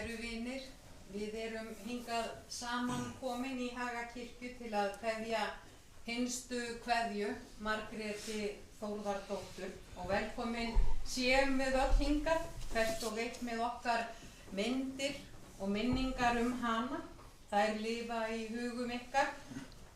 Kæru vinir, við erum hingað saman komin í Hagakirkju til að kveðja hinstu kveðju Margréti Þórðardóttur og velkomin séum við öll hingað, hvert og eitt með okkar myndir og minningar hana. Þær lifa í hugum ykkar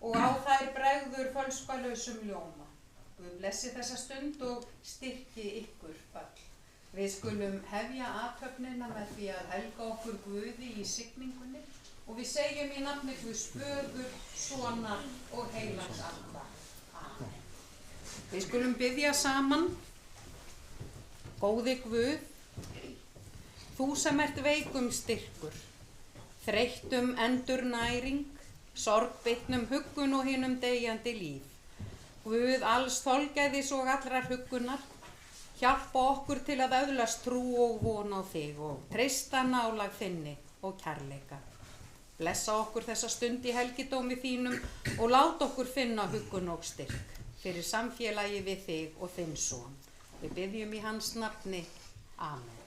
og á þær bregður fölskvalausum ljóma. Guð blessi þessa stund og styrki ykkur öll. Við skulum hefja athöfnina með því að helga okkur Guði í signingunni og við segjum í nafni Guðs Föður, Sonar og Heilags Anda. Amen. Við skulum biðja saman. Góði Guð, þú sem ert veikum styrkur, þreyttum endurnæring, sorgbitnum huggun og hinum deyjandi líf. Guð alls þolgæðis og allrar huggunar, hjálpa okkur til að öðlast trú og von á þig og treysta nálægð þinni og kærleika. Blessa okkur þessa stund í helgidómi þínum og lát okkur finna huggun og styrk fyrir samfélagi við þig og þinn son. Við biðjum í hans nafni. Amen.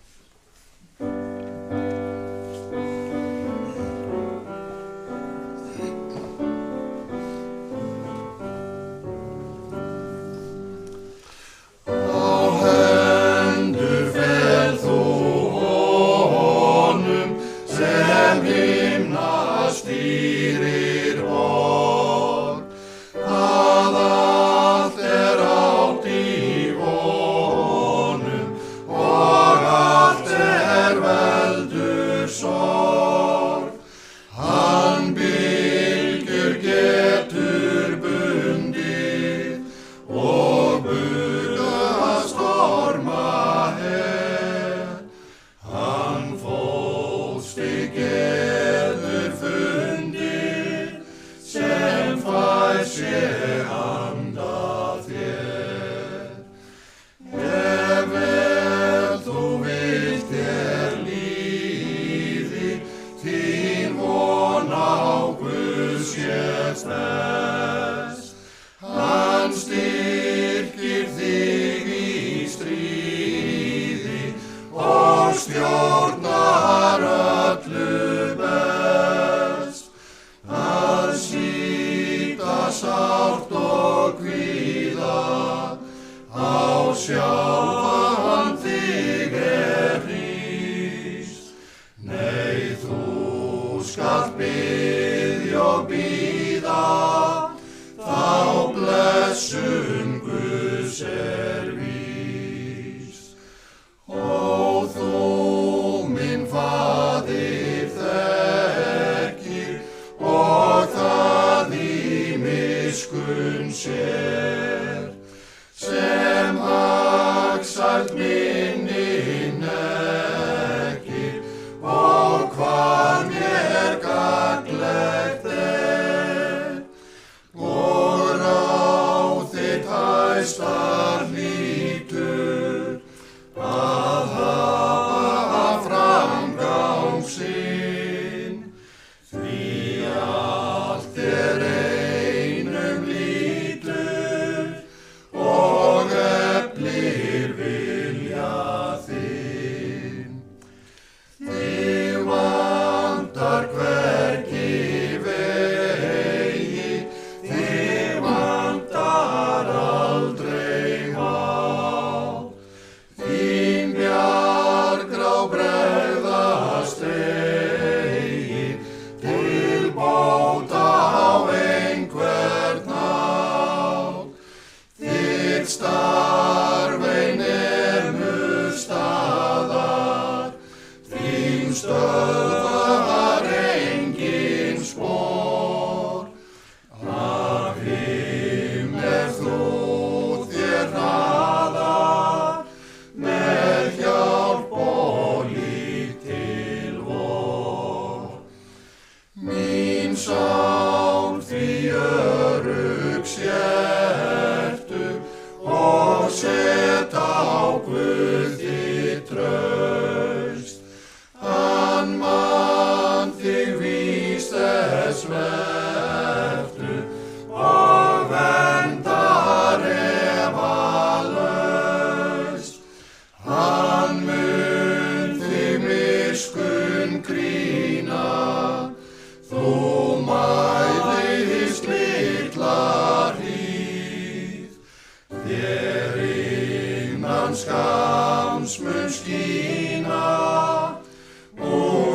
Hann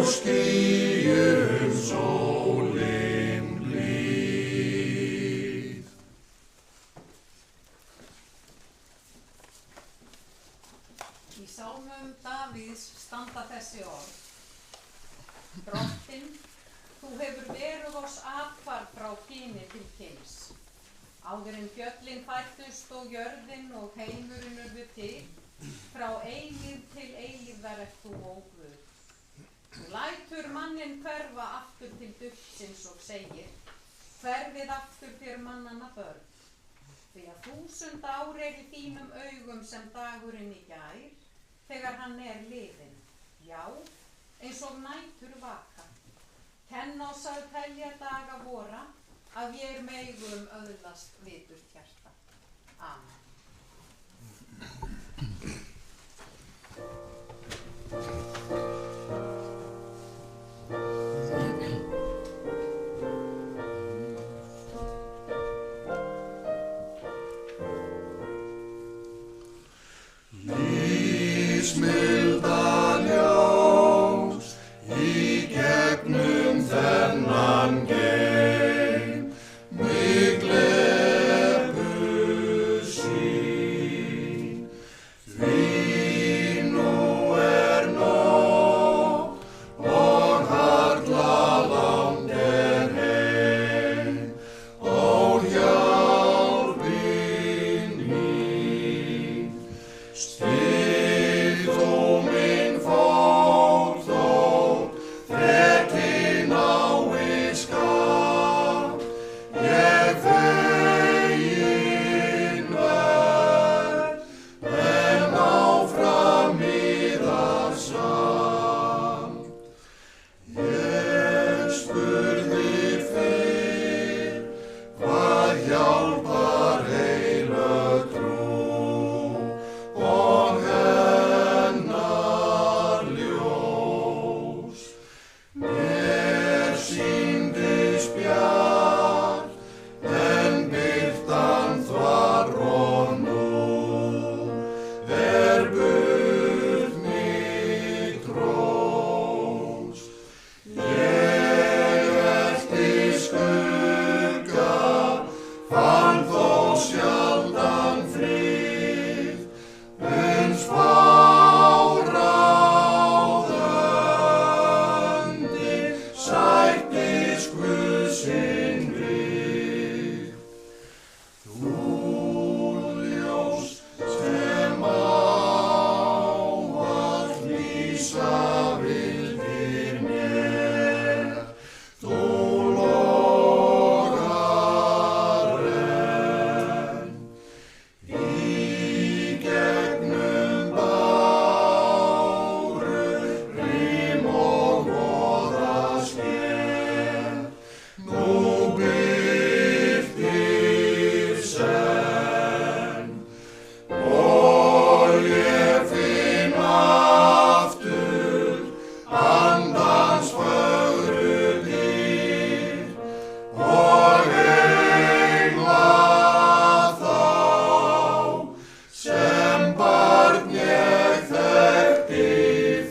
skýjum sólin blíð. Í sálmum Davíðs standa þessi orð. Drottinn, þú hefur verið oss atvarp frá kyni til kyns. Áður en fjöllin fæddust og jörðin og heimurinn urðu til, frá eilífð til eilífðar ert þú, ó Guð. Þú lætur manninn hverfa aftur til duftsins og segir, hverfið aftur þér mannanna börn. Því að 1000 ár í þínum augum sem dagurinn í gær, þegar hann liðinn. Já, eins og nætur vaka. Kenn oss að telja daga vora, að vér megum öðlast viturt hjarta. Amen. Lífsmilda ljós í gegnum þennan geim, mig gleður sýn. Því nú nóg og harla langt heim, ó hjálpin mín. Styrk þú minn fót þótt þrekinn ái skap, ég feginn verð, en áfram miðar samt. Ég spurði fyrr, hvað hjálpar heilög trú, og hennar ljós. Mér sýndist bjart, en birtan þvar og nú burt mig drós. Ég elti skugga, fann þó sjaldan frið, uns fáráðandi sættist Guðsinn við. Þú ljós sem ávallt lýsa vildir mér, þú logar enn. Í gegnum báru, rím og voðasker, nú birtir senn, og ég finn aftur andans fögru dyr, og engla þá sem barn ég þekkti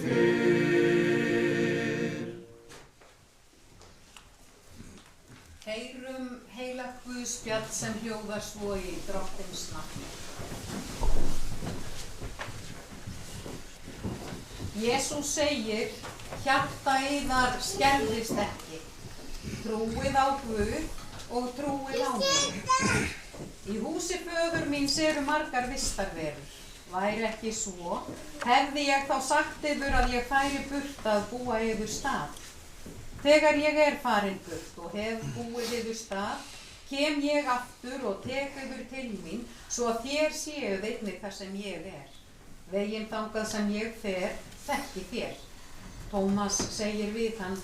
fyrr. Heyrum heilagt Guðspjall sem hljóðar svo í Drottins nafni. Jesús segir, hjarta yðar skelfist ekki. Trúið á Guð og trúið á mig. Í húsi föður míns eru margar vistarverur. Væri ekki svo, hefði ég þá sagt yður að ég færi burt að búa yður stað. Þegar ég farin burt og hef búið yður stað, kem ég aftur og tek yður til mín, svo að þér séuð einnig þar sem ég Veginn þangað sem ég fer, þekki þér. Tómas segir við hann,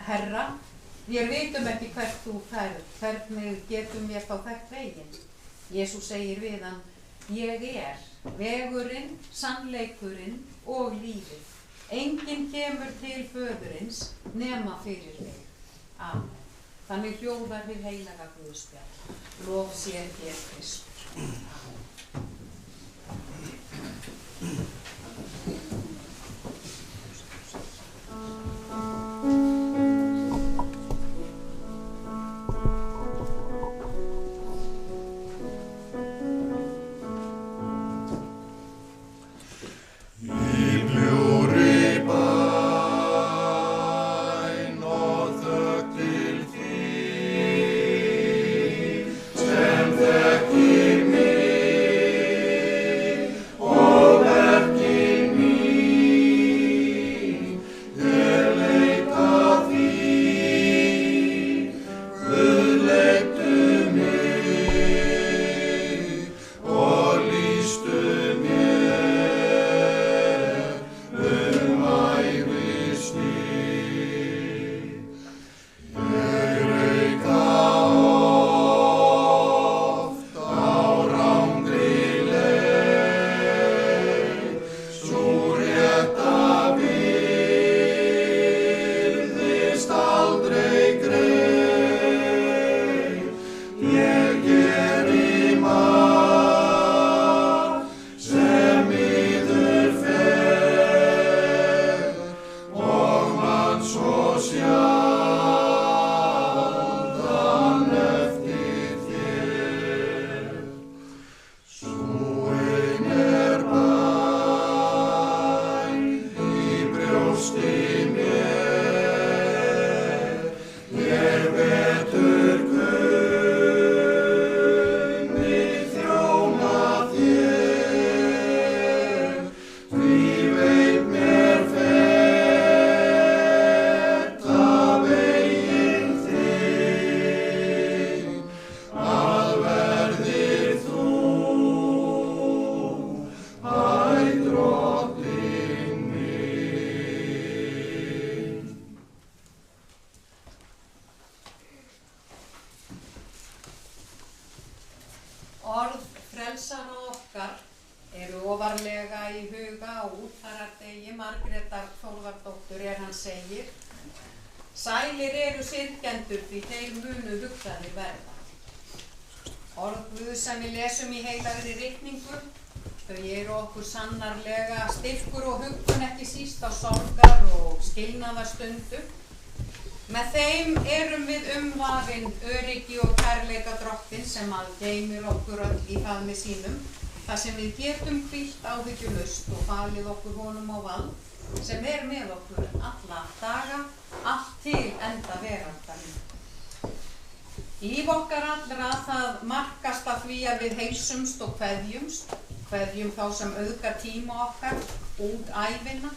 Herra, vér vitum ekki hvert þú ferð, hvernig getum ég þá þekkt veginn? Jesús segir við hann, ég vegurinn, sannleikurinn og lífið. Enginn kemur til föðurins nema fyrir mig. Amen. Þannig hljóðar við heilaga Guðspjall. Lof sé þér Kristur. Amen. sjaldan eftir þér. Sú ein bæn í brjósti mér, ég vetur kunni þjóna þér, því veit mér feta veginn þig, að verðir þú, æ drottinn minn. Orð frelsara okkar eru ofarlega í huga á útfarardegi Margrétar Þórðardóttur hann segir: Sælir eru syrgjendur því þeir munu hugsaðir verða. Orð Guðs sem við lesum í heilagri ritningu, þau eru okkur sannarlega styrkur og huggun ekki síst á sorgar og skilnaðarstundu. Með þeim erum við umvafin öryggi og kærleika Drottins sem að geymir okkur öll í faðmi sínum, þar sem við getum hvílt áhyggjulaust og falið okkur honum á vald, sem með okkur alla daga, allt til enda veraldar. Líf okkar allra það markast af því að við heilsumst og kveðjum þá sem auðgar tíma okkar út ævina,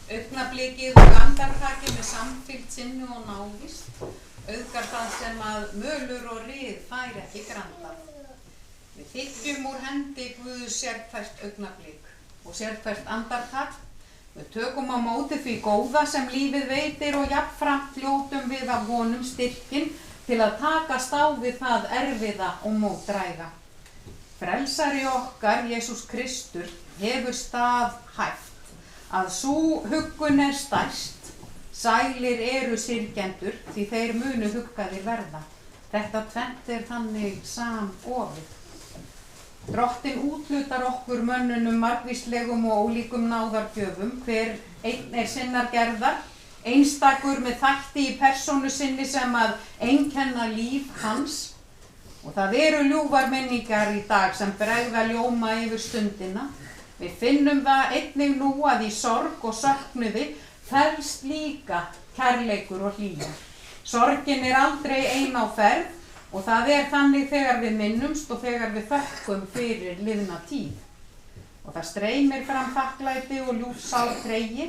augnablikið og andartakið með samfylgd sinni og návist, auðgar það sem að mölur og ryð fær ekki grandað. Við þykjum úr hendi Guðs sérhvert augnablik og sérhvert andartak. Við tökum á móti því góða sem lífið veitir og jafnframt hljótum við af honum styrkinn til að takast á við það erfiða og mótdræga. Frelsari okkar, Jesús Kristur, hefur staðhæft að sú huggun stærst. Sælir eru syrgjendur því þeir munu huggaðir verða. Þetta tvennt þannig samofið. Drottinn úthlutar okkur mönnunum margvíslegum og ólíkum náðargjöfum, hver einn sinnar gerðar, einstakur með þætti í persónu sinni sem að einkenna líf hans. Og það eru ljúfar minningar í dag sem bregða ljóma yfir stundina. Við finnum það einnig nú að í sorg og söknuði felst líka kærleikur og hlýja. Sorgin aldrei ein á ferð og það þannig þegar við minnumst og þegar við þökkum fyrir liðna tíð. Og það streymir fram þakklæti og ljúfsál tregi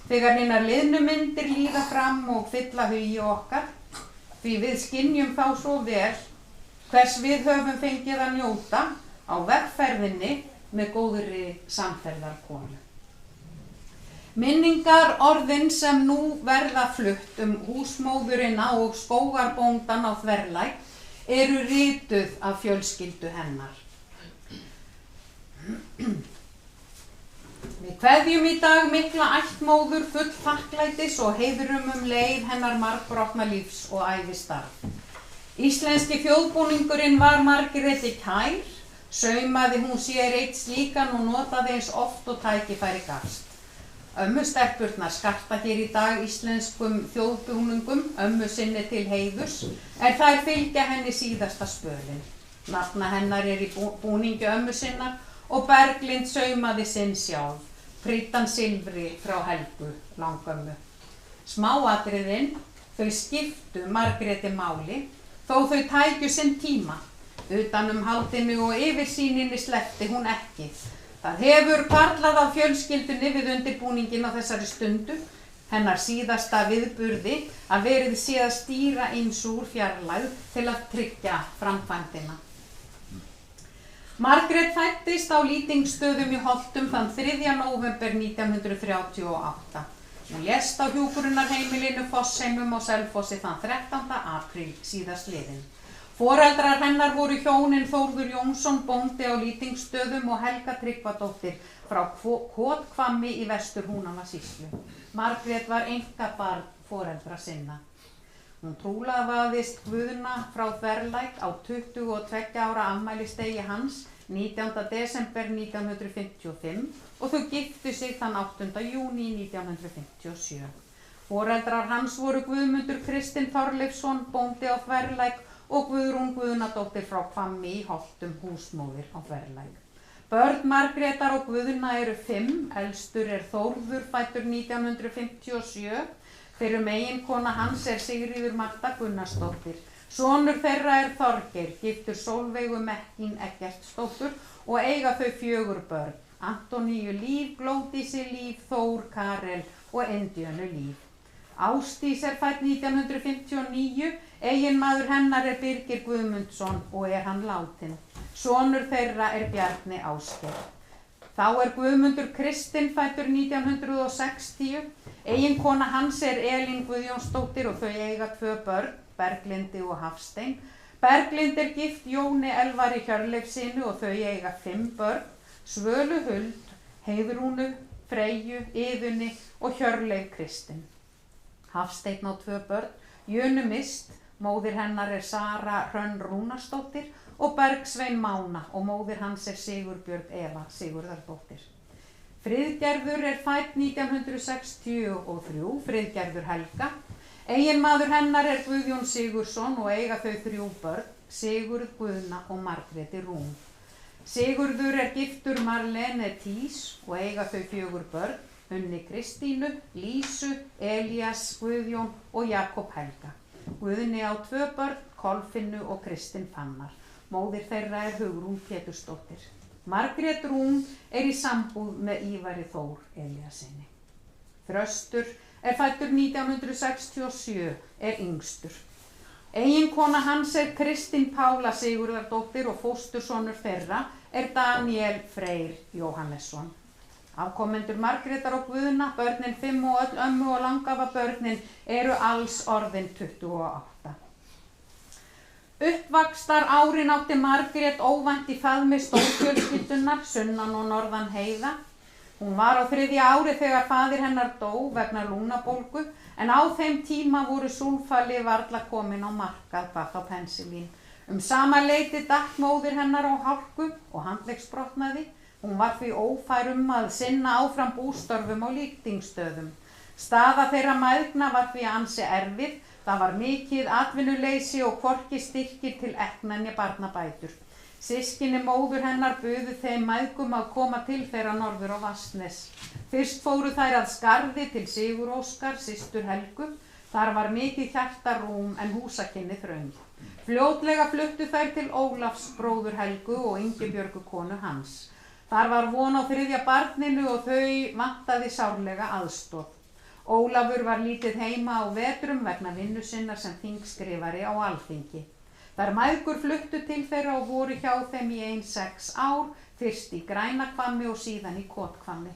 þegar hinar liðnu myndir líða fram og fylla hugi okkar, því við skynjum þá svo vel hvers við höfum fengið að njóta á vegferðinni með góðri samferðarkonu. Minningar orðin sem nú verða flutt húsmóðurina og skógarbóndan á Þverlæk eru rituð af fjölskyldu hennar. Við kveðjum í dag mikla ættmóður full þakklætis og heiðrum leið hennar margbrotna lífs og ævistarf. Íslenski þjóðbúningurinn var Margréti kær, saumaði hún sér eitt slíkan og notaði eins oft og tækifæri gafst. Ömmustelpurnar skarta hér í dag íslenskum þjóðbúningum, ömmu sinni til heiðurs, þær fylgja henni síðasta spölinn. Nafna hennar í búningi ömmu sinnar og Berglind saumaði sinn sjálf, prýddan silfri frá Helgu langömmu. Smáatriðin, þau skiptu Margréti máli, þó þau tækju sinn tíma. Utan haldinu og yfirsýninni sleppti hún ekki. Það hefur hvarflað á fjölskyldunni við undirbúninginn á þessari stundu, hennar síðasta viðburði, að verið sé að stýra ýmsu úr fjarlægð til að tryggja framkvæmdina. Margrét fæddist á Lýtingsstöðum í Holtum þann 3. nóvember 1938. Hún lést á hjúkrunarheimilinu Fossheimum á Selfossi þann 13. apríl síðastliðinn. Foreldrar hennar voru hjónin Þórður Jónsson bóndi á Lýtingsstöðum og Helga Tryggvadóttir frá Kothvammi í Vestur-Húnavatnssýslu. Margrét var einkabarn foreldra sinna. Hún trúlaðist Guðna frá Þverlæk á 22 ára afmælisdegi hans 19. desember 1955 og þau giftu sig þann 8. júní 1957. Foreldrar hans voru Guðmundur Kristinn Þorleifsson, bóndi á Þverlæk og Guðrún Guðnadóttir frá Hvammi í Holtum, húsmóðir á Þverlæk. Börn Margrétar og Guðna eru 5, elstur er Þórður, fæddur 1957, fyrrum eiginkona hans er Sigríður Marta Gunnarsdóttir. Sonur þeirra er Þorgeir, giftur Sólveigu Mekkín Eggertsdóttur og eiga þau 4 börn, Antoníu Líf, Glódísi Líf, Þór, Karel og Indíönu Líf. Ásdís er fædd 1959, eiginmaður hennar er Birgir Guðmundsson og er hann látinn. Sonur þeirra er Bjarni Ásgeir. Þá er Guðmundur Kristinn fæddur 1960, eiginkona hans er Elín Guðjónsdóttir og þau eiga 2 börn, Berglindi og Hafstein. Berglind er gift Jóni Elvari Hjörleifssyni og þau eiga 5 börn, Svölu Huld, Heiðrúnu, Freyju, Iðunni og Hjörleif Kristinn. Hafsteinn á 2 börn, Jönu Mist, móðir hennar er Sara Hrönn Rúnarsdóttir og Bergsvein Mána og móðir hans er Sigurbjörg Eva Sigurðardóttir. Friðgerður er fædd 1963, Friðgerður Helga. Eiginmaður hennar er Guðjón Sigurðsson og eiga þau 3 börn, Sigurð, Guðna og Margréti Rún. Sigurður er giftur Marlene Tís og eiga þau 4 börn, Unni Kristínu, Lísu, Elías, Guðjón og Jakob Helga. Guðni á 2 börn, Kolfinnu og Kristinn Fannar. Móðir þeirra er Hugrún Pétursdóttir. Margrét Rún er í sambúð með Ívari Þór Elíassyni. Þröstur er fæddur 1967, er yngstur. Eiginkona hans er Kristín Pála Sigurðardóttir og fóstursonur þeirra er Daniel Freyr Jóhannesson. Afkomendur Margrétar og Guðna, börnin 5 og öll ömmu og langafa börnin eru alls orðin 28. Uppvaxtar árin átti Margrét óvænt í faðmi stórfjölskyldunar, sunnan og norðan heiða. Hún var á 3. ári þegar faðir hennar dó vegna lungnabólgu, en á þeim tíma voru súlfali varla komin á markað, hvað þá pensilín. Sama leyti datt móðir hennar á hálku og handleggsbrotnaði. Hún var því ófær að sinna áfram bústörfum á líktingstöðum. Staða þeirra mæðgna var því ansi erfið. Það var mikið atvinnuleysi og hvorki styrkir til ekna né barnabætur. Systkini móður hennar buðu þeim mæðgum að koma til þeirra norður á Vatnsnes. Fyrst fóru þær að Skarði til Sigur Óskar, systur Helgu. Þar var mikið hjartarúm en húsakynni þröng. Fljótlega fluttu þær til Ólafs bróður Helgu og Ingibjörgu konu hans. Þar var von á 3. barninu og þau vantaði sárlega aðstoð. Ólafur var lítið heima á vetrum vegna vinnu sinnar sem þingskrifari á Alþingi. Þær mæðgur fluttu til þeirra og voru hjá þeim í 6 ár, fyrst í Grænahvammi og síðan í Kothvammi.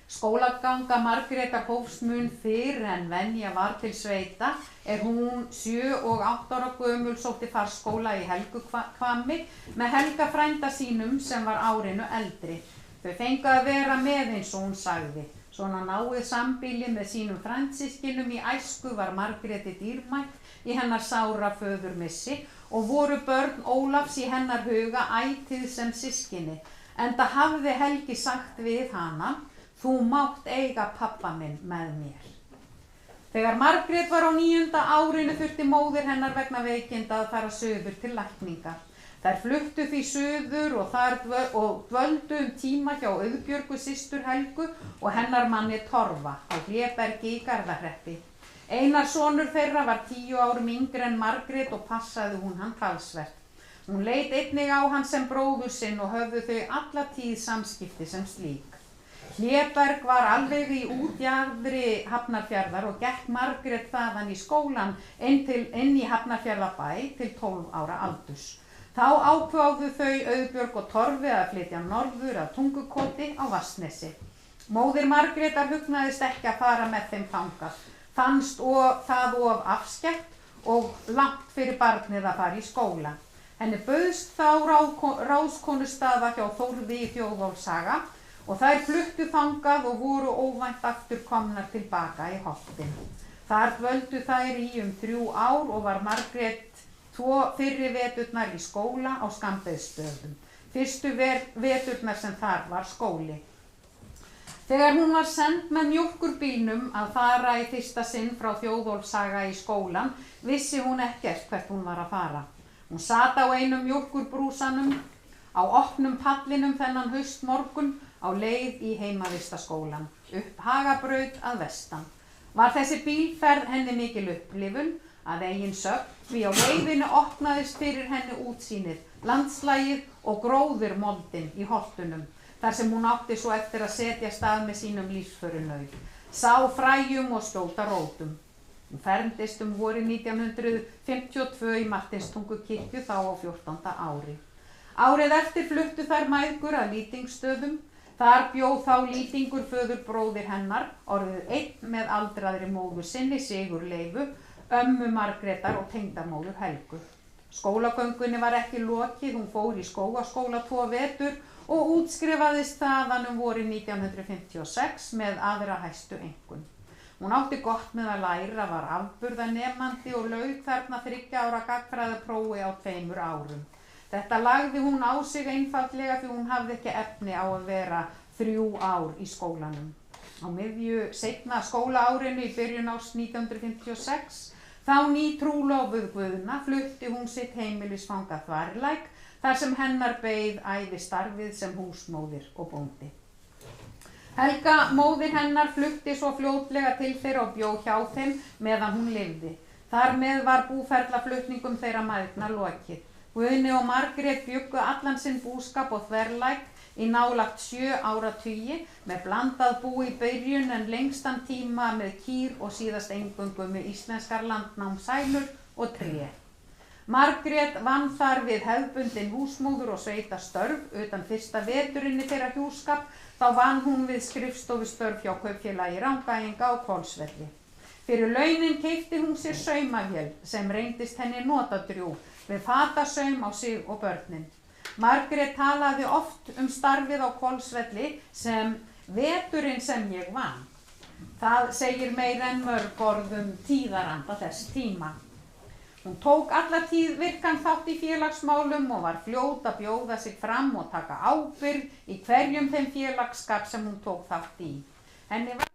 Skólaganga Margrétar hófst mun fyrr en venja var til sveita, hún 7 og 8 ára gömul sótti farskóla í Helguhvammi með Helga frænda sínum sem var árinu eldri. Þau fengu að vera með eins og hún sagði. Svona náið sambýli með sínum frændsystkinum í æsku var Margréti dýrmætt í hennar sára föðurmissi og voru börn Ólafs í hennar huga ætíð sem systkini, enda hafði Helgi sagt við hana: "Þú mátt eiga pabba minn með mér." Þegar Margrét var á 9. árinu þurfti móðir hennar vegna veikinda að fara suður til lækninga. Þær fluttu því suður og dvöldu tíma hjá Auðbjörgu systur Helgu og hennar manni Torfa á Hlébergi í Garðahreppi. Einar sonur þeirra var 10 árum yngri en Margrét og passaði hún hann talsvert. Hún leit einnig á hann sem bróður sinn og höfðu þau alla tíð samskipti sem slík. Hléberg var alveg í útjaðri Hafnarfjarðar og gekk Margrét þaðan í skólan inn í Hafnarfjarðarbæ til 12 ára aldurs. Þá ákváðu þau Auðbjörg og Torfi að flytja norður að Tungukoti á Vatnsnesi. Móðir Margrétar hugnaðist ekki að fara með þeim þangað. Fannst það of afskekkt og langt fyrir barnið að fara í skóla. Henni bauðst þá ráðskonustaða hjá Þórði í Þjóðólfshaga og þær fluttu þangað og voru óvænt aftur komnar tilbaka í Holtin. Þar dvöldu þær í 3 ár og var Margrét 2 fyrri veturnar í skóla á Skammbeiðsstöðum. Fyrstu veturnar sem þar var skóli. Þegar hún var send með mjólkurbílnum að fara í fyrsta sinn frá Þjóðólfshaga í skólann, vissi hún ekkert hvert hún var að fara. Hún sat á einum mjólkurbrúsanum á opnum pallinum þennan haustmorgun á leið í heimavistaskólann, upp Hagabraut að vestan. Var þessi bílferð henni mikil upplifun að eigin sögn, því á leiðinu opnaðist fyrir henni útsýnið, landslagið og gróðurmoldin í holtunum, þar sem hún átti svo eftir að setja stað með sínum lífsförunaut, sá fræjum og skjóta rótum. Hún fermdist vorið 1952 í Marteinstungukirkju þá á 14. ári. Árið eftir fluttu þær mæðgur að Lýtingsstöðum. Þar bjó þá Lýtingur föðurbróðir hennar, orðið einn með aldraðri móður sinni Sigurleifu, ömmu Margrétar og tengdamóður Helgu. Skólagöngunni var ekki lokið, hún fór í skógaskóla 2 vetur og útskrifaðist þaðan vorið 1956 með aðra hæstu einkunn. Hún átti gott með að læra, var afburðanemandi og lauk þarna 3 ára gagnfræðaprófi á 2 árum. Þetta lagði hún á sig einfaldlega því hún hafði ekki efni á að vera 3 ár í skólanum. Á miðju seinna skólaárinu í byrjun árs 1956, þá nýtrúlofuð Guðna, flutti hún sitt heimilisfang að Þvarlæk, þar sem hennar beið ævistarfið sem húsmóðir og bóndi. Helga, móðir hennar, flutti svo fljótlega til þeirra og bjó hjá þeim meðan hún lifði. Þar með var búferlaflutningum þeirra mæðgna lokið. Guðni og Margrét bjuggu allan sinn búskap á Þverlæk í nálagt 7 áratugi með blandað bú í byrjun en lengstan tíma með kýr og síðast eingöngu með íslenskar landnámshænur og tré. Margrét vann þar við hefðbundin húsmóður og sveitastörf utan fyrsta veturinn í þeirra hjúskap, þá vann hún við skrifstofustörf hjá Kaupfélagi Rangæinga á Hvolsvelli. Fyrir launin keypti hún sér saumavél sem reyndist henni notadrjúg við fatasaum á sig og börnin. Margrét talaði oft starfið á Hvolsvelli sem veturinn sem ég vann. Það segir meira en mörg orð tíðaranda þess tíma. Hún tók alla tíð virkan þátt í félagsmálum og var fljót að bjóða sig fram og taka ábyrgð í hverjum þeim félagsskap sem hún tók þátt í. Henni var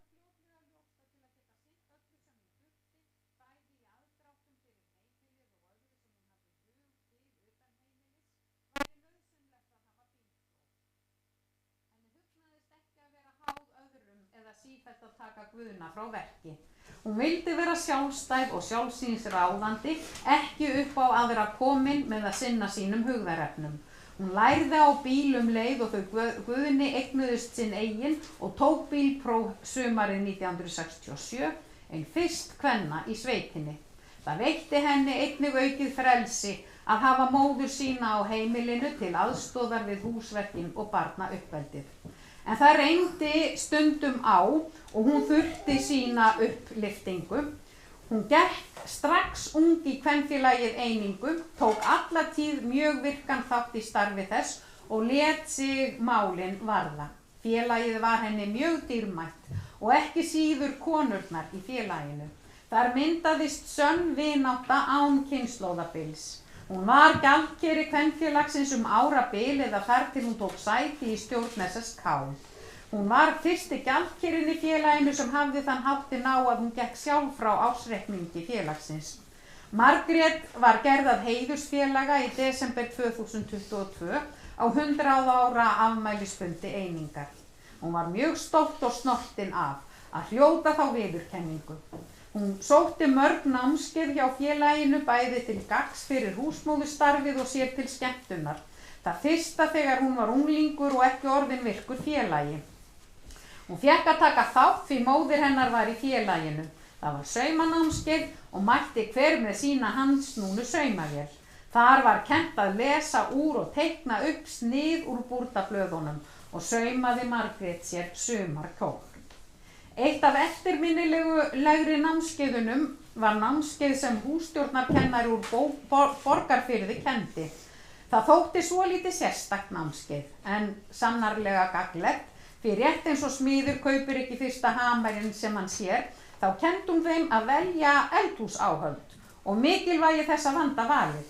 sífellt að taka Guðna frá verki. Hún vildi vera sjálfstæð og sjálfsínsráðandi, ekki upp á aðra komin með að sinna sínum hugðarefnum. Hún lærði á bíl leið og þau Guðni eignuðust sinn eigin og tók bílpróf sumarið 1967, en fyrst kvenna í sveitinni. Það veitti henni einnig aukið frelsi að hafa móður sína á heimilinu til aðstoðar við húsverkin og barnauppeldið. En það reyndi stundum á og hún þurfti sína upplyftingu. Hún gekk strax ung í kvenfélagið Einingu, tók alla tíð mjög virkan þátt í starfi þess og lét sig málin varða. Félagið var henni mjög dýrmætt og ekki síður konurnar í félaginu. Þar myndaðist sönn vinátta án kynslóðabils. Hún var gjaldkeri kvenfélagsins árabil eða þar til hún tók sæti í stjórn SSK. Hún var fyrsti gjaldkerinn í félaginu sem hafði þann háttinn á að hún gekk sjálf frá ársreikningi félagsins. Margrét var gerð að heiðursfélaga í desember 2022 á 100 ára afmælisfundi Einingar. Hún var mjög stolt og snortin af að hljóta þá viðurkenningu. Hún sótti mörg námskeið hjá félaginu bæði til gagns fyrir húsmóðurstarfið og sér til skemmtunar. Það fyrsta þegar hún var unglingur og ekki orðin virkur félagi. Hún fékk að taka þátt því móðir hennar var í félaginu. Það var saumanámskeið og mætti hver með sína handsnúnu saumavél. Þar var kennt að lesa úr og teikna upp snið úr búrdablöðunum og saumaði Margrét sér sumarkjól. Eitt af eftirminnilegri námskeiðunum var námskeið sem hússtjórnarkennari úr Borgarfirði kenndi. Það þótti svolítið sérstakt námskeið en sannarlega gagnlegt, því rétt eins og smiður kaupir ekki fyrsta hamarinn sem hann sér, þá kenndi hún þeim að velja eldhúsáhöld og mikilvægi þess að vanda valið.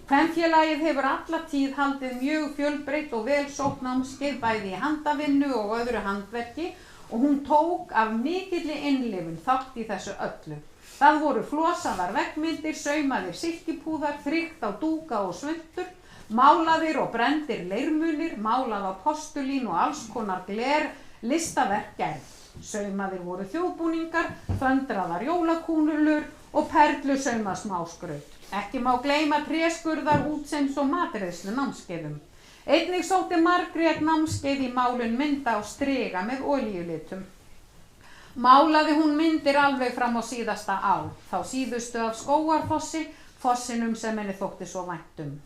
Kvenfélagið hefur alla tíð haldið mjög fjölbreytt og vel sótt námskeið bæði í handavinnu og öðru handverki og hún tók af mikilli innlifun þátt í þessu öllu. Það voru flosaðar veggmyndir, saumaðir silkipúðar, þrykkt á dúka og svuntur, málaðir og brenndir leirmunir, málað á postulín og alls konar gler, listaverk gerð. Saumaðir voru þjóðbúningar, föndraðar jólakúnulur og perlusaumað smáskraut. Ekki má gleyma tréskurðar, útsems og matreiðslu námskeiðum. Einnig sótti Margrét námskeið í málun mynda á striga með olíulitum. Málaði hún myndir alveg fram á síðasta ár, þá síðustu af Skógarfossi, fossinum sem henni þótti svo vænt um.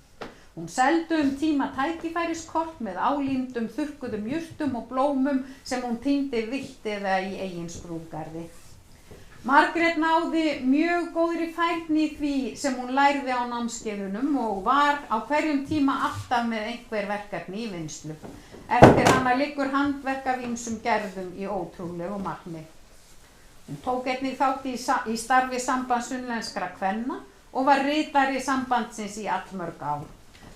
Hún seldi tíma tækifæriskort með álíndum, þurrkuðum jurtum og blómum sem hún týndi villt eða í eigin skrúðgarði. Margrét náði mjög góðri færni í því sem hún lærði á námskeiðunum og var á hverjum tíma alltaf með einhver verkefni í vinnslu. Eftir hana liggur handverk af ýmsum gerðum í ótrúlegu magni. Hún tók einnig þátt í starfi Sambands sunnlenskra kvenna og var ritari sambandsins í allmörg ár.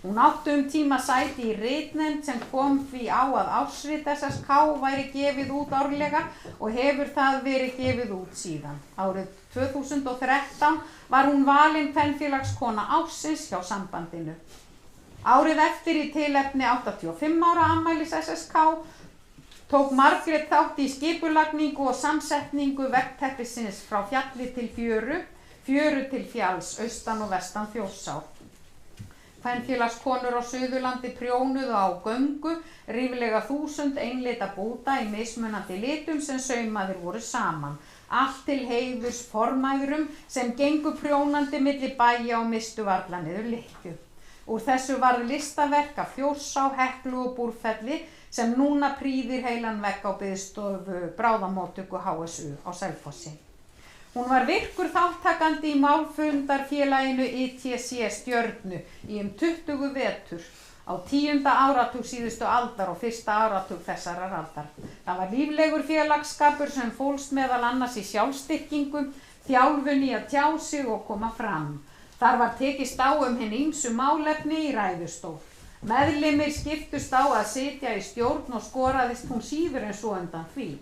Hún átti tíma sæti í ritnefnd sem kom því á að ársrit SSK væri gefið út árlega og hefur það verið gefið út síðan. Árið 2013 var hún valin kvenfélagskona ársins hjá sambandinu. Árið eftir í tilefni 85 ára afmælis SSK tók Margrét þátt í skipulagningu og samsetningu veggteppisins frá fjalli til fjöru, fjöru til fjalls, austan og vestan Þjórsár. Kvenfélagskonur á Suðurlandi prjónuðu á göngu, ríflega 1000 einlita búta í mismunandi litum sem saumaðir voru saman. Allt til heiðurs formæðurum sem gengu prjónandi milli bæja og mistu varla niður lykkju. Úr þessu varð listaverk af Þjórsá, Heklu og Búrfelli sem núna prýðir heilan vegg á biðstofu bráðamóttöku HSU á Selfossi. Hún var virkur þáttakandi í málfundarfélaginu ITC Stjörnu í 20 vetur á 10. áratug síðustu aldar og 1. áratug þessarar aldar. Það var líflegur félagsskapur sem fólst meðal annars í sjálfstyrkingu, þjálfun í að tjá sig og koma fram. Þar var tekist á hin ýmsu málefni í ræðustól. Meðlimir skiptust á að sitja í stjórn og skoraðist hún síður en svo undan því.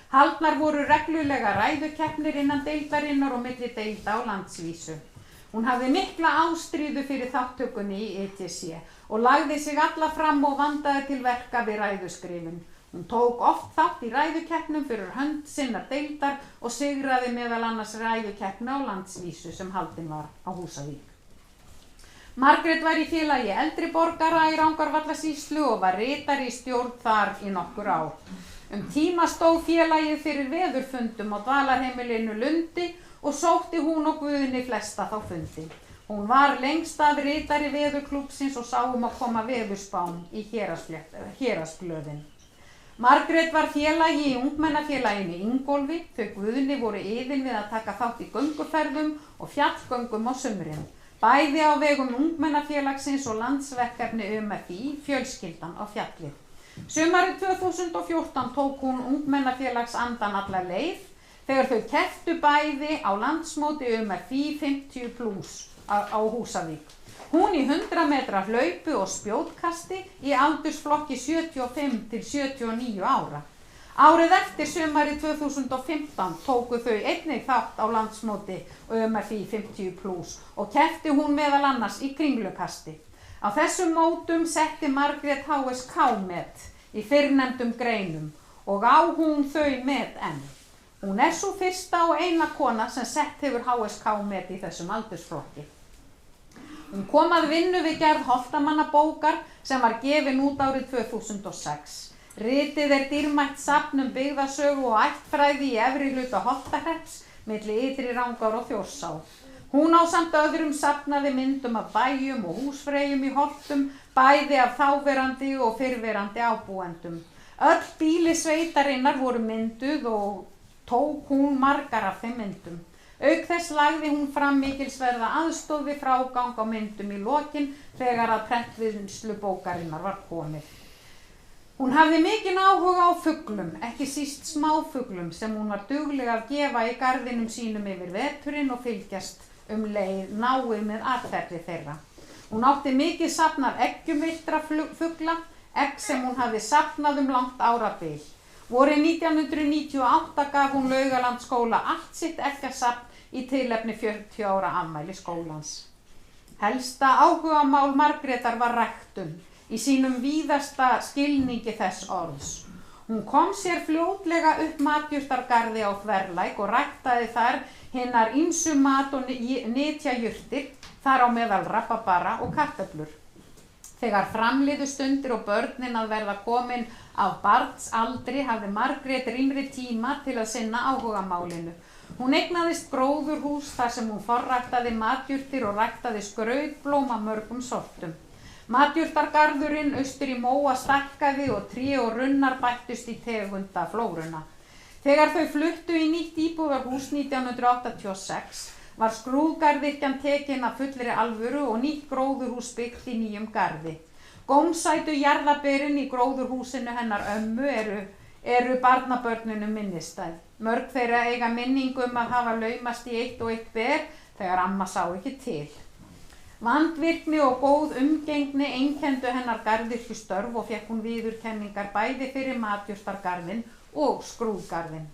Haldnar voru reglulega ræðukeppnir innan deildarinnar og milli deilda á landsvísu. Hún hafði mikla ástríðu fyrir þáttökunni í ITC og lagði sig alla fram og vandaði til verka við ræðuskrifun. Hún tók oft þátt í ræðukeppnum fyrir hönd sinnar deildar og sigraði meðal annars ræðukeppni á landsvísu sem haldin var á Húsavík. Margrét var í félagi eldri borgara í Rangárvallasýslu og var ritari í stjórn þar í nokkur ár. Tíma stóð félagið fyrir veðurfundum á dvalarheimilinu Lundi og sótti hún og Guðni flesta þá fundi. Hún var lengst af ritari veðurklúbbsins og sá að koma veðurspám í héraðsblöðin. Margrét var félagi í ungmennafélaginu Ingólfi, þau Guðni voru iðin við að taka þátt í gönguferðum og fjallgöngum á sumrin. Bæði á vegum ungmennafélagsins og landsverkefni UMFI, fjölskyldan á fjallið. Sumarið 2014 tók hún ungmennafélagsandan alla leið þegar þau kepptu bæði á landsmóti UMFI 50+ á Húsavík. Hún í 100 metra hlaupi og spjótkasti í aldursflokki 75 til 79 ára. Árið eftir sumarið 2015 tóku þau einnig þátt á landsmóti UMFI 50+ og keppti hún meðal annars í kringlukasti. Á þessum mótum setti Margrét HSK-met í fyrrnefndum greinum og á hún þau met enn. Hún sú fyrsta og eina kona sem sett hefur HSK-met í þessum aldursflokki. Hún kom að vinnu við gerð Holtamannabókar sem var gefin út árið 2006. Ritið dýrmætt safn byggðasögu og ættfræði í efri hluta Holtahrepps milli Ytri Rangár og Þjórsá. Hún ásamt öðrum safnaði myndum af bæjum og húsfreyjum í Holtum, bæði af þáverandi og fyrrverandi ábúendum. Öll býli sveitarinnar voru mynduð og tók hún margar af þeim myndum. Auk þess lagði hún fram mikilsverða aðstoð við frágang á myndum í lokin þegar að prentvinnslu bókarinnar var komið. Hún hafði mikinn áhuga á fuglum, ekki síst smáfuglum sem hún var dugleg að gefa í garðinum sínum yfir veturinn og fylgjast leið náið með atferli þeirra. Hún átti mikið safn af eggjum villtra fugla, egg sem hún hafði safnað langt árabil. Vorið 1998 gaf hún Laugalandsskóla allt sitt eggjasafn í tilefni 40 ára afmæli skólans. Helsta áhugamál Margrétar var ræktun í sínum víðasta skilningi þess orðs. Hún kom sér fljótlega upp matjurtargarði á Þverlæk og ræktaði þar hinar ýmsu mat- og nytjajurtir, þar á meðal rabarbara og kartöflur. Þegar framliðu stundir og börnin að verða komin af barnsaldri hafði Margrét rýmri tíma til að sinna áhugamálinu. Hún eignaðist gróðurhús þar sem hún forræktaði matjurtir og ræktaði skrautblóm af mörgum sortum. Matjurtargarðurinn austur í Móa stækkaði og tré og runnar bættust í tegundaflóruna. Þegar þau fluttu í nýtt íbúðarhús 1986 var skrúðgarðyrkjan tekin af fullri alvöru og nýtt gróðurhús byggt í nýjum garði. Gómsætu jarðaberin í gróðurhúsinu hennar ömmu eru barnabörnunum minnistæð. Mörg þeirra eiga minningu að hafa laumast í eitt og eitt ber þegar amma sá ekki til. Vandvirkni og góð umgengni einkenndu hennar garðyrkjustörf og fékk hún viðurkenningar bæði fyrir matjurtargarðinn og skrúðgarðinn.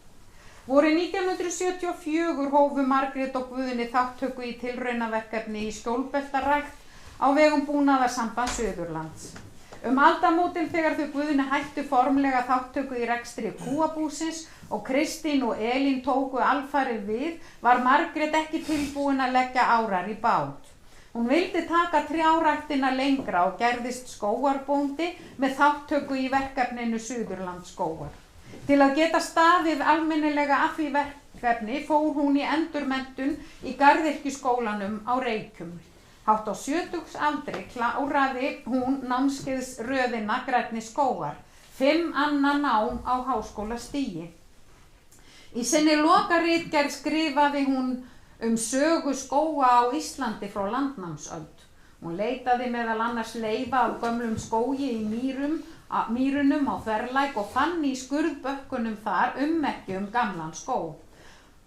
Vorið 1974 hófu Margrét og Guðni þátttöku í tilraunaverkefni í skjólbeltarækt á vegum Búnaðarsambands Suðurlands. Aldamótin þegar þau Guðni hættu formlega þátttöku í rekstri kúabúsins og Kristín og Elín tóku alfarið við, var Margrét ekki tilbúin að leggja árar í bát. Hún vildi taka trjáræktina lengra og gerðist skógarbóndi með þátttöku í verkefninu Suðurlandsskógar. Til að geta staðið almennilega að því verkefni fór hún í endurmenntun í garðyrkjuskólanum á Reykjum. Hátt á 70 aldri kláraði hún námskeiðsröðina Grænni skógar, 5 annan nám á háskólastigi. Í sinni lokaritgerð skrifaði hún sögu skóga á Íslandi frá landnámsöld. Hún leitaði meðal annars leifa á gömlum skógi í mýrunum á Þverlæk og fann í skurðbökkunum þar ummerki gamlan skóg.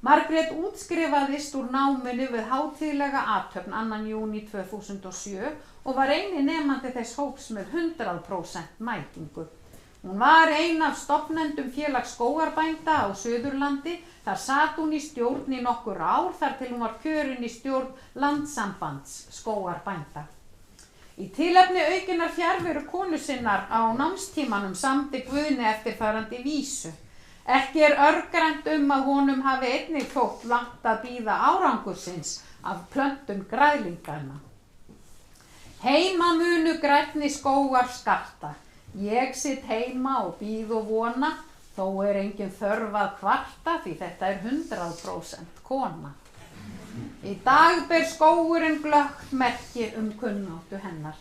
Margrét útskrifaðist úr náminu við hátíðlega athöfn 2. júní 2007 og var eini nemandi þess hóps með 100% mætingu. Hún var ein af stofnendum félags skógarbænda á Suðurlandi. Þar sat hún í stjórn í nokkur ár þar til hún var kjörin í stjórn Landssambands skógarbænda. Í tilefni aukinnar fjarveru konu sinnar á námstímanum samdi Guðni eftirfarandi vísu. Ekki örgrænt að honum hafi einnig þótt langt að bíða árangursins af plöntun græðlinganna. Heima munu grænni skógar skarta. Ég sitt heima og bíð og vona, þó engin þörf að kvarta því þetta 100% kona. Í dag ber skógurinn glöggt merki kunnáttu hennar.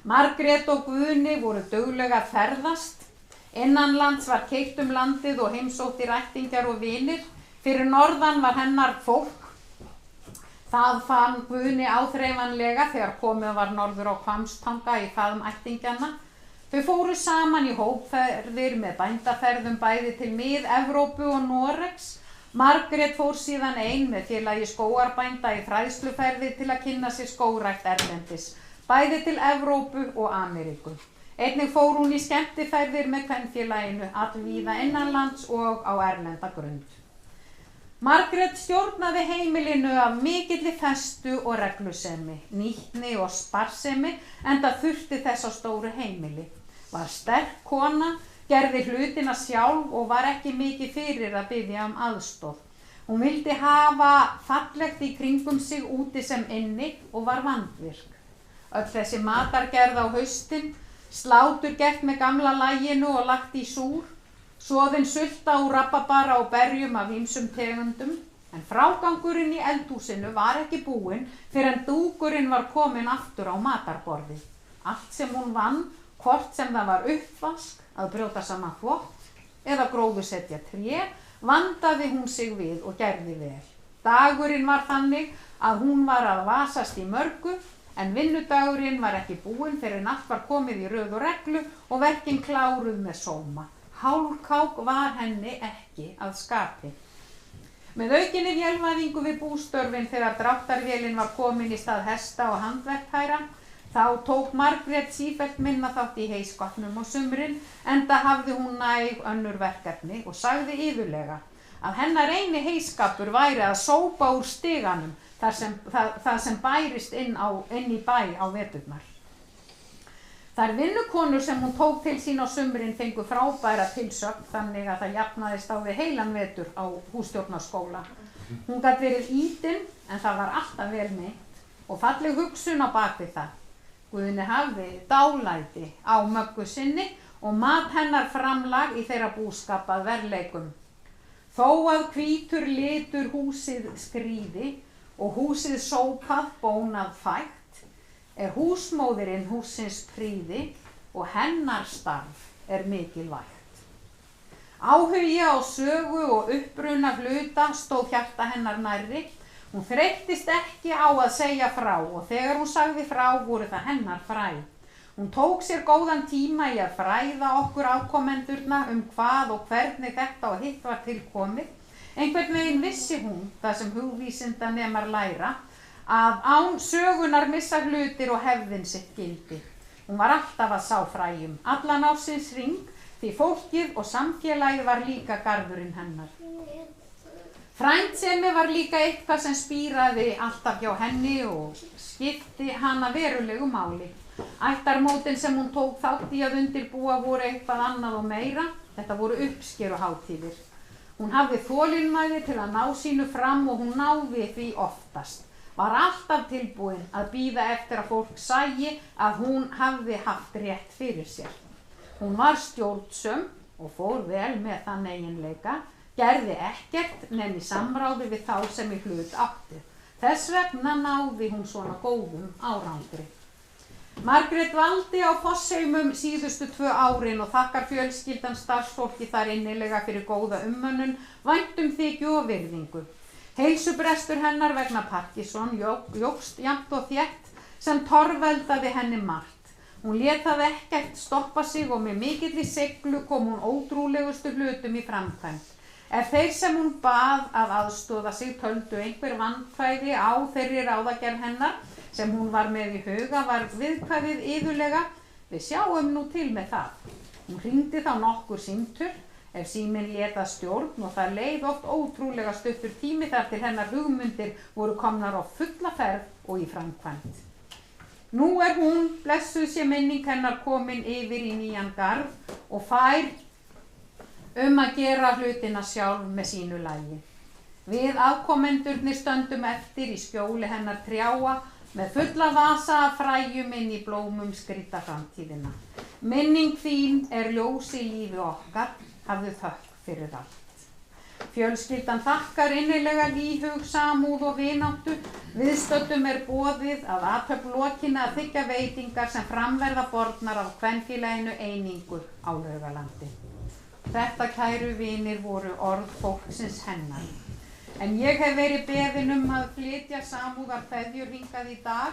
Margrét og Guðni voru duglega að ferðast. Innanlands var keyrt landið og heimsótti ættingjar og vinir. Fyrir norðan var hennar fólk. Það fann Guðni áþreifanlega þegar komið var norður á Hvammstanga í faðm ættingjanna. Þau fóru saman í hópferðir með bændaferðum bæði til Mið-Evrópu og Noregs. Margrét fór síðan ein með félagi skógarbænda í fræðsluferðir til að kynna sér skógrækt erlendis, bæði til Evrópu og Ameríku. Einnig fór hún í skemmtiferðir með kvenfélaginu allvíða innanlands og á erlenda grund. Margrét stjórnaði heimilinu af mikilli festu og reglusemi, nýtni og sparsemi, enda þurfti þess á stóru heimili. Var sterk kona, gerði hlutina sjálf og var ekki mikið fyrir að biðja aðstoð. Hún vildi hafa fallegt í kringum sig úti sem inni og var vandvirk. Öll þessi matargerð á haustin, slátur gert með gamla laginu og lagt í súr, soðin sulta úr rabarbara og berjum af ýmsum tegundum, en frágangurinn í eldhúsinu var ekki búinn fyrr en dúkurinn var kominn aftur á matarborðið. Allt sem hún vann, hvort sem það var uppvask, að brjóta saman þvott eða gróðursetja tré, vandaði hún sig við og gerði vel. Dagurinn var þannig að hún var að vasast í mörgu, en vinnudagurinn var ekki búinn fyrr en allt var komið í röð og reglu og verkin kláruð með sóma. Hálfkák var henni ekki að skapi. Með aukinni vélvæðingu við bústörfin þegar dráttarvélin var komin í stað hesta og handverkfæra, Þá tók Margrét sífellt minna þátt í heyskapnum á sumrin, enda hafði hún næg önnur verkefni og sagði iðulega að hennar eini heyskapur væri að sópa úr stiganum það sem bærist inn í bæ á veturnar. Þær vinnukonur sem hún tók til sín á sumrin fengu frábæra tilsögn, þannig að það jafnaðist á við heilan vetur á hússtjórnarskóla. Hún gat verið ýtin, en það var alltaf vel meint og falleg hugsun á bak við það. Guðni hafði dálæti á Möggu sinni og mat hennar framlag í þeirra búskap að verðleikum. Þó að hvítur litur húsið skríði og húsið sópað bónað fægt, húsmóðirinn hússins prýði og hennar starf mikilvægt. Áhugi á sögu og uppruna hluta stóð hjarta hennar nærri. Hún þreyttist ekki á að segja frá og þegar hún sagði frá voru það hennar fræ. Hún tók sér góðan tíma í að fræða okkur afkomendurna hvað og hvernig þetta og hitt var til komið. Einhvern veginn vissi hún, það sem hugvísindanemar læra, að án sögunar missa hlutir og hefðin sitt gildi. Hún var alltaf að sá fræjum, allan ársins hring, því fólkið og samfélagið var líka garðurinn hennar. Frændsemi var líka eitthvað sem spíraði alltaf hjá henni og skipti hana verulegu máli. Ættarmótin sem hún tók þátt í að undirbúa voru eitthvað annað og meira. Þetta voru uppskeruhátíðir. Hún hafði þolinmæði til að ná sínu fram og hún náði því oftast. Var alltaf tilbúin að bíða eftir að fólk sæi að hún hafði haft rétt fyrir sér. Hún var stjórnsöm og fór vel með þann eiginleika. Gerði ekkert nema í samráði við þá sem í hlut átti. Þess vegna náði hún svona góðum árangri. Margrét dvaldi á Fossheimum síðustu 2 árin og þakkar fjölskyldan starfsfólki þar innilega fyrir góða umönnun, væntumþykju og virðingu. Heilsubrestur hennar vegna Parkinson jókst jafnt og þétt sem torveldaði henni margt. Hún lét það ekkert stoppa sig og með mikilli seiglu kom hún ótrúlegustu hlutum í framkvæmd. Ef þeir sem hún bað að aðstoða sig töldu einhver vandkvæði á þeirri ráðagerð hennar sem hún var með í huga var viðkvæðið iðulega, við sjáum nú til með það. Hún hringdi þá nokkur símtöl ef síminn lét að stjórn og það leið oft ótrúlega stuttur tími þar til hennar hugmyndir voru komnar á fulla ferð og í framkvæmd. Nú hún, blessuð sé minning hennar, komin yfir í nýjan garð og fær að gera hlutina sjálf með sínu lagi. Við afkomendurnir stöndum eftir í skjóli hennar trjáa með fulla vasa af fræjum inn í blómum skrýta framtíðina. Minning þín ljós í lífi okkar, hafðu þökk fyrir allt. Fjölskyldan þakkar innilega líhug, samúð og vináttu. Viðstöddum boðið að athöfn lokinni að þiggja veitingar sem framverða bornar af kvenfélaginu Einingu á Laugalandi. Þetta, kæru vinir, voru orð fólksins hennar. En ég hef verið beðin að flytja samúðarkveðjur hingað í dag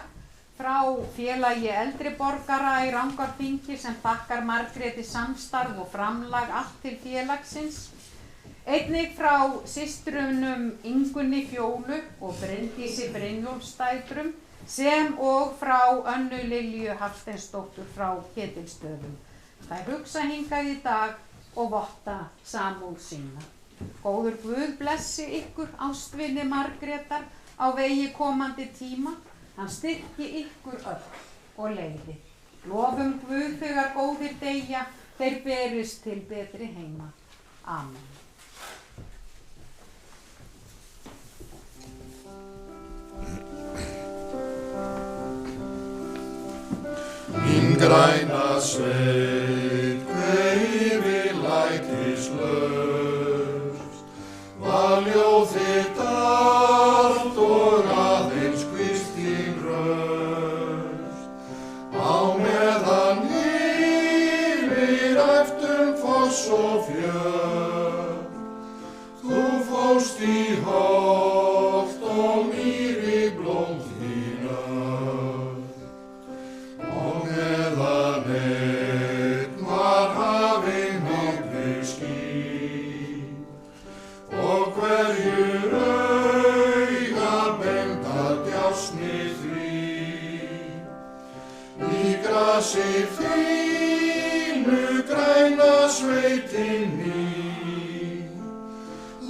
frá félagi eldri borgara í Rangárþingi sem þakkar Margréti samstarf og framlag allt til félagsins. Einnig frá systrunum Ingunni Fjólu og Bryndísi Brynjólfsdætrum sem og frá Önnu Lilju Hafsteinsdóttur frá Ketilsstöðum. Þær hugsa hingað í dag og votta samúð sína. Góður Guð blessi ykkur, ástvini Margrétar, á vegi komandi tíma. Hann styrki ykkur öll og leiði. Lofum Guð þegar góðir deyja, þeir berist til betri heima. Amen. Mín græna sveit, hverfi lætislaust, var ljóð þitt allt og aðeins hvist þín röst. Á meðan yfir eftum foss og fjöll, þú fórst í holt og mýri blóm þín öll. Og meðan blasir þínu græna sveitin mín,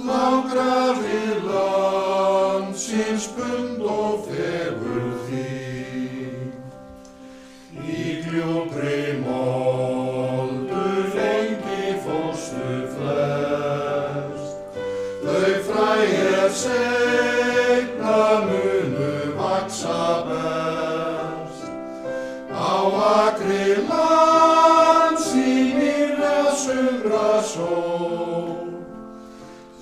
langra við landsins bund og fegurð þín. Í gljúpri moldu lengi fórstu flest, þau fræ seinna munu vaxa best. Á akri lands í nýrra sumra sól,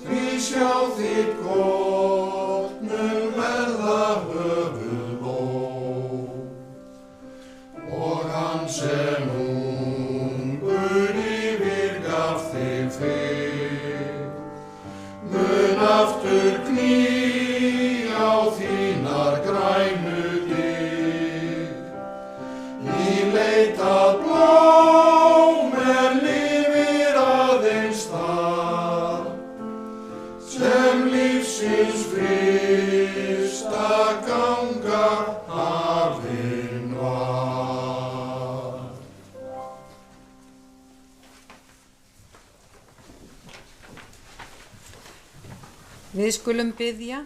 því sjá þitt gott mun verða höfuðból. Og hann sem ungur yfirgaf þig fyrr, mun aftur kný á þínar grænu dyr. Í leit að blóm lifir aðeins þar, sem lífsins fyrsta ganga hafin var. Við skulum biðja.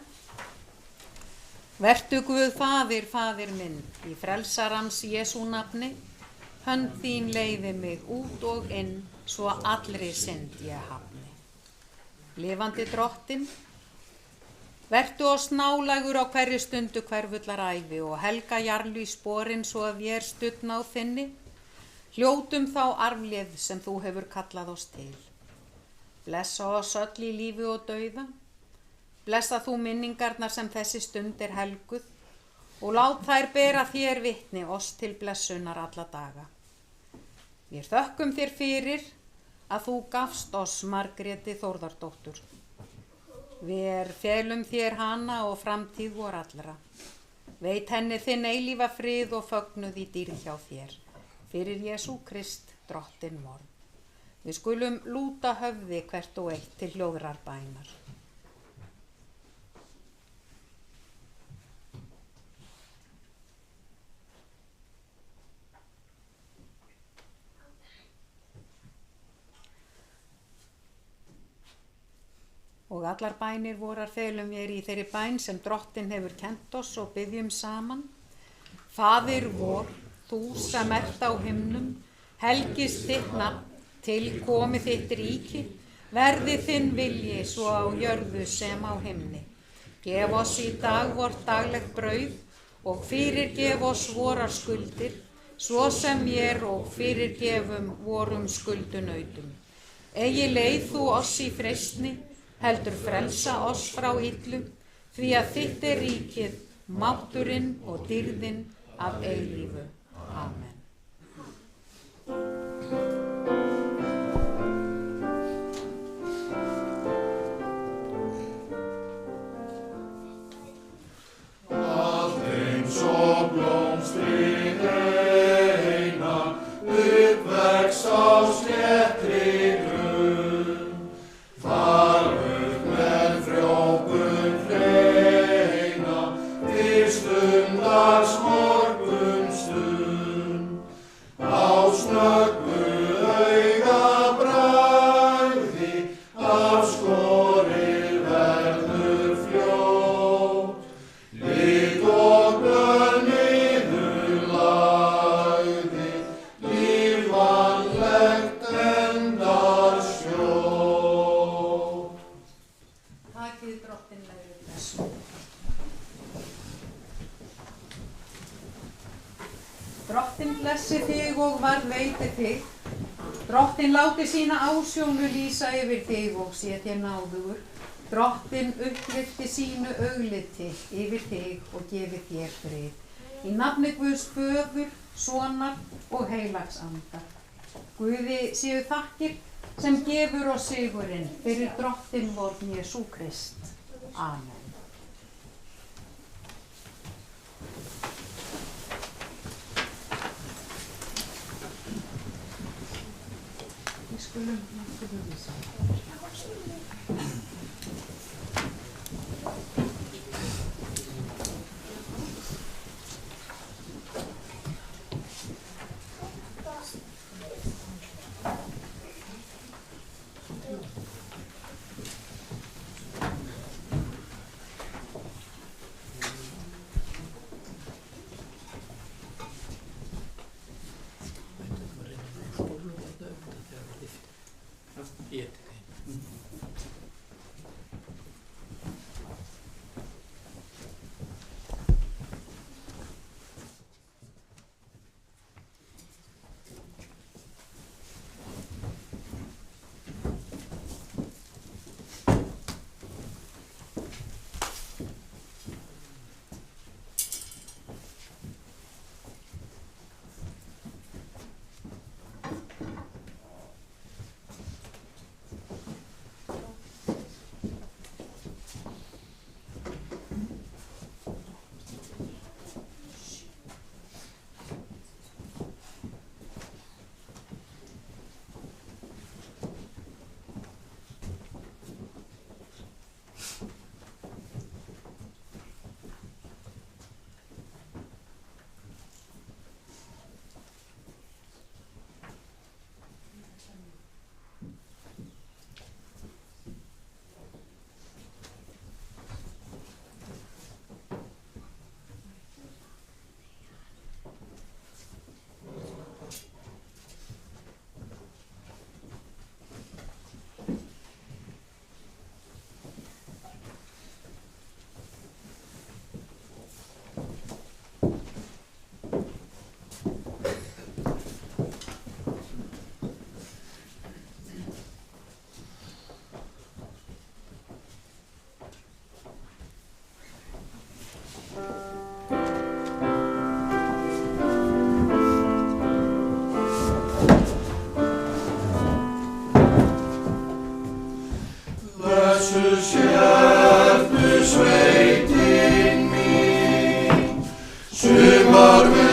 Vertu Guð Faðir, Faðir minn, í frelsarans Jesú nafni, hönd þín leiði mig út og inn, svo allri synd ég hafni. Lifandi Drottinn, vertu oss nálægur á hverri stundu hverfullar ævi og helga jarlu í sporin svo að ég studdn á þinni, hljótum þá arfleið sem þú hefur kallað oss til. Blessa oss öll í lífi og dauða, blessa þú minningarnar sem þessi stund helguð og lát þær bera þér vitni oss til blessunar alla daga. Við þökkum þér fyrir að þú gafst oss Margréti Þórðardóttur. Við felum þér hana og framtíð vor allra. Veit henni þinn eilífa frið og fögnuð í dýrð hjá þér. Fyrir Jesú Krist, Drottinn vor. Við skulum lúta höfði hvert og eitt til hljóðrar bænar. Og allar bænir vorar felum við í þeirri bæn sem Drottinn hefur kennt oss og biðjum saman. Faðir vor, þú sem ert á himnum, helgist þitt nafn, til komi þitt ríki, verði þinn vilji svo á jörðu sem á himni. Gef oss í dag vort daglegt brauð og fyrirgef oss vorar skuldir, svo sem vér og fyrirgefum vorum skuldunautum. Eigi leið þú oss í freistni, heldur frelsa oss frá illu, því að þitt ríkið, mátturinn og dýrðin af eilífu. Amen. Allt eins og blómstrið eina, uppvex á sléttri grunn, þar með frjókun hreina, til stundars morgunstund, á snöggu augabragði, afskorið verður fljótt, lit og bönn niður lagði, lífvænlegt endar skjótt. Takið Drottinlegri blessun. Drottinn blessi þig og varðveiti þig. Drottinn láti sína ásjónu lýsa yfir þig og sé þér náðugur. Drottinn upplyfti sínu augliti yfir þig og gefi þér frið. Í nafni Guðs Föður, Sonar og Heilags Anda. Guði séu þakkir sem gefur oss sigurinn fyrir Drottinn vorn Jesú Krist. Amen. Við skulum lýsa. var